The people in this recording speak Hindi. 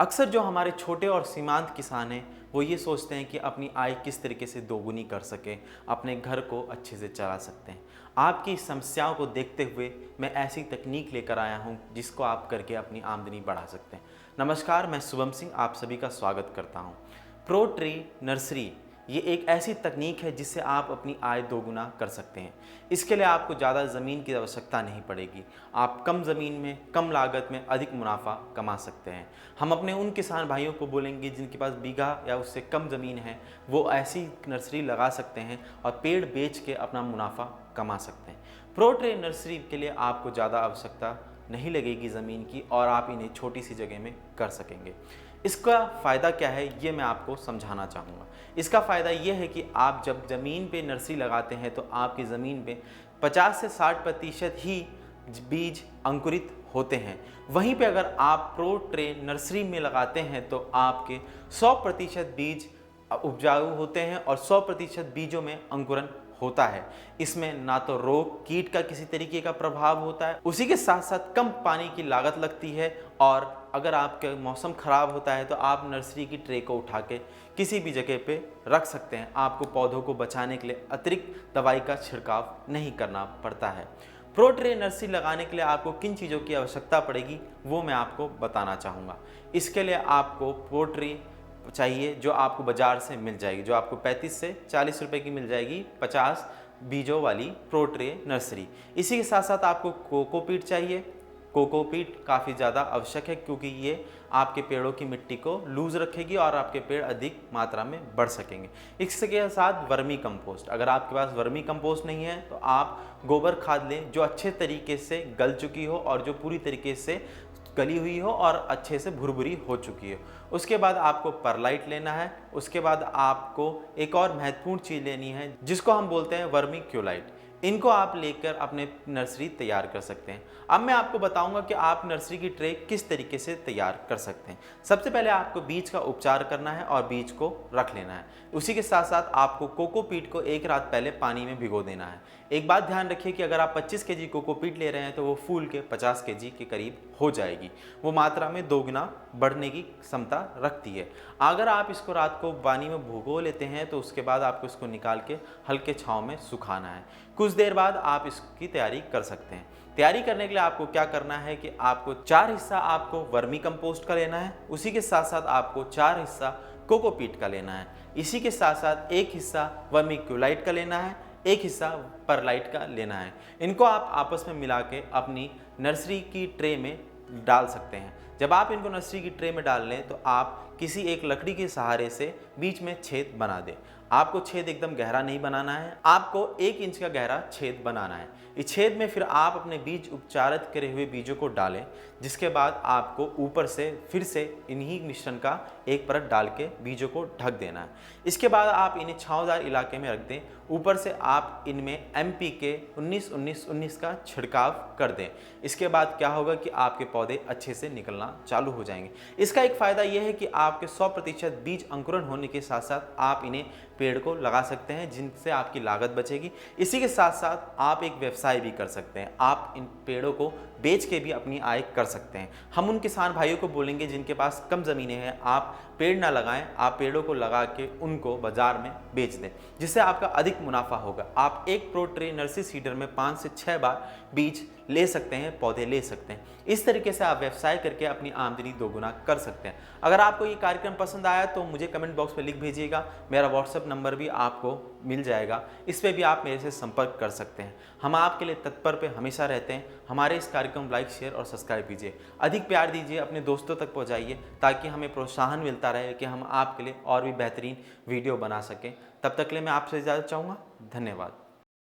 अक्सर जो हमारे छोटे और सीमांत किसान हैं वो ये सोचते हैं कि अपनी आय किस तरीके से दोगुनी कर सकें, अपने घर को अच्छे से चला सकते हैं। आपकी समस्याओं को देखते हुए मैं ऐसी तकनीक लेकर आया हूँ जिसको आप करके अपनी आमदनी बढ़ा सकते हैं। नमस्कार, मैं शुभम सिंह आप सभी का स्वागत करता हूँ। प्रो ट्री नर्सरी ये एक ऐसी तकनीक है जिससे आप अपनी आय दोगुना कर सकते हैं। इसके लिए आपको ज़्यादा ज़मीन की आवश्यकता नहीं पड़ेगी। आप कम ज़मीन में कम लागत में अधिक मुनाफा कमा सकते हैं। हम अपने उन किसान भाइयों को बोलेंगे जिनके पास बीघा या उससे कम ज़मीन है, वो ऐसी नर्सरी लगा सकते हैं और पेड़ बेच के अपना मुनाफा कमा सकते हैं। प्रो ट्री नर्सरी के लिए आपको ज़्यादा आवश्यकता नहीं लगेगी ज़मीन की और आप इन्हें छोटी सी जगह में कर सकेंगे। इसका फ़ायदा क्या है ये मैं आपको समझाना चाहूँगा। इसका फ़ायदा ये है कि आप जब ज़मीन पे नर्सरी लगाते हैं तो आपकी ज़मीन पे 50 से 60% ही बीज अंकुरित होते हैं। वहीं पे अगर आप प्रो ट्रे नर्सरी में लगाते हैं तो आपके 100% बीज उपजाऊ होते हैं और 100% बीजों में अंकुरन होता है। इसमें ना तो रोग कीट का किसी तरीके का प्रभाव होता है, उसी के साथ साथ कम पानी की लागत लगती है। और अगर आपके मौसम ख़राब होता है तो आप नर्सरी की ट्रे को उठा के किसी भी जगह पे रख सकते हैं। आपको पौधों को बचाने के लिए अतिरिक्त दवाई का छिड़काव नहीं करना पड़ता है। प्रो ट्रे नर्सरी लगाने के लिए आपको किन चीज़ों की आवश्यकता पड़ेगी वो मैं आपको बताना चाहूँगा। इसके लिए आपको प्रो ट्रे चाहिए जो आपको बाज़ार से मिल जाएगी, जो आपको 35 से 40 रुपए की मिल जाएगी 50 बीजों वाली प्रो ट्रे नर्सरी। इसी के साथ साथ आपको कोकोपीट चाहिए। कोकोपीट काफ़ी ज़्यादा आवश्यक है क्योंकि ये आपके पेड़ों की मिट्टी को लूज़ रखेगी और आपके पेड़ अधिक मात्रा में बढ़ सकेंगे। इसके साथ वर्मी कंपोस्ट, अगर आपके पास वर्मी कंपोस्ट नहीं है तो आप गोबर खाद लें जो अच्छे तरीके से गल चुकी हो और जो पूरी तरीके से गली हुई हो और अच्छे से भुरभुरी हो चुकी हो। उसके बाद आपको परलाइट लेना है। उसके बाद आपको एक और महत्वपूर्ण चीज़ लेनी है जिसको हम बोलते हैं वर्मी क्योलाइट। इनको आप लेकर अपने नर्सरी तैयार कर सकते हैं। अब मैं आपको बताऊंगा कि आप नर्सरी की ट्रे किस तरीके से तैयार कर सकते हैं। सबसे पहले आपको बीज का उपचार करना है और बीज को रख लेना है। उसी के साथ साथ आपको कोकोपीट को एक रात पहले पानी में भिगो देना है। एक बात ध्यान रखिए कि अगर आप 25 केजी कोकोपीट ले रहे हैं तो वो फूल के 50 केजी के करीब हो जाएगी। वो मात्रा में दोगुना बढ़ने की क्षमता रखती है। अगर आप इसको रात को पानी में भिगो लेते हैं तो उसके बाद आपको इसको निकाल के हल्के छांव में सुखाना है। कुछ देर बाद आप इसकी तैयारी कर सकते हैं। तैयारी करने के लिए आपको क्या करना है कि आपको 4 हिस्सा आपको वर्मी कंपोस्ट का लेना है। उसी के साथ साथ आपको 4 हिस्सा कोकोपीट का लेना है। इसी के साथ साथ एक हिस्सा वर्मी क्योलाइट का लेना है, एक हिस्सा परलाइट का लेना है। इनको आप आपस में मिला के अपनी नर्सरी की ट्रे में डाल सकते हैं। जब आप इनको नर्सरी की ट्रे में डाल लें तो आप किसी एक लकड़ी के सहारे से बीच में छेद बना दें। आपको छेद एकदम गहरा नहीं बनाना है, आपको 1 इंच का गहरा छेद बनाना है। इस छेद में फिर आप अपने बीज उपचारित करे हुए बीजों को डालें, जिसके बाद आपको ऊपर से फिर से इन्हीं मिश्रण का एक परत डाल के बीजों को ढक देना है। इसके बाद आप इन्हें छांवदार इलाके में रख दें। ऊपर से आप इनमें NPK 19-19-19 का छिड़काव कर दें। इसके बाद क्या होगा कि आपके पौधे अच्छे से निकलना चालू हो जाएंगे। इसका एक फ़ायदा यह है कि आपके 100% बीज अंकुरन होने के साथ साथ आप इन्हें पेड़ को लगा सकते हैं जिनसे आपकी लागत बचेगी। इसी के साथ साथ आप एक व्यवसाय भी कर सकते हैं। आप इन पेड़ों को बेच के भी अपनी आय कर सकते हैं। हम उन किसान भाइयों को बोलेंगे जिनके पास कम ज़मीनें हैं, आप पेड़ ना लगाएं, आप पेड़ों को लगा के उनको बाज़ार में बेच दें, जिससे आपका अधिक मुनाफा होगा। आप एक प्रो ट्रे नर्सरी सीडर में 5 से 6 बार बीज ले सकते हैं, पौधे ले सकते हैं। इस तरीके से आप व्यवसाय करके अपनी आमदनी दोगुना कर सकते हैं। अगर आपको ये कार्यक्रम पसंद आया तो मुझे कमेंट बॉक्स में लिख भेजिएगा। मेरा व्हाट्सएप नंबर भी आपको मिल जाएगा, इस पर भी आप मेरे से संपर्क कर सकते हैं। हम आपके लिए तत्पर पे हमेशा रहते हैं। हमारे इस कार्यक्रम लाइक, शेयर और सब्सक्राइब कीजिए, अधिक प्यार दीजिए, अपने दोस्तों तक पहुँचाइए ताकि हमें प्रोत्साहन मिलता रहे कि हम आपके लिए और भी बेहतरीन वीडियो बना सकें। तब तक के लिए मैं आपसे इजाज़त चाहूँगा। धन्यवाद।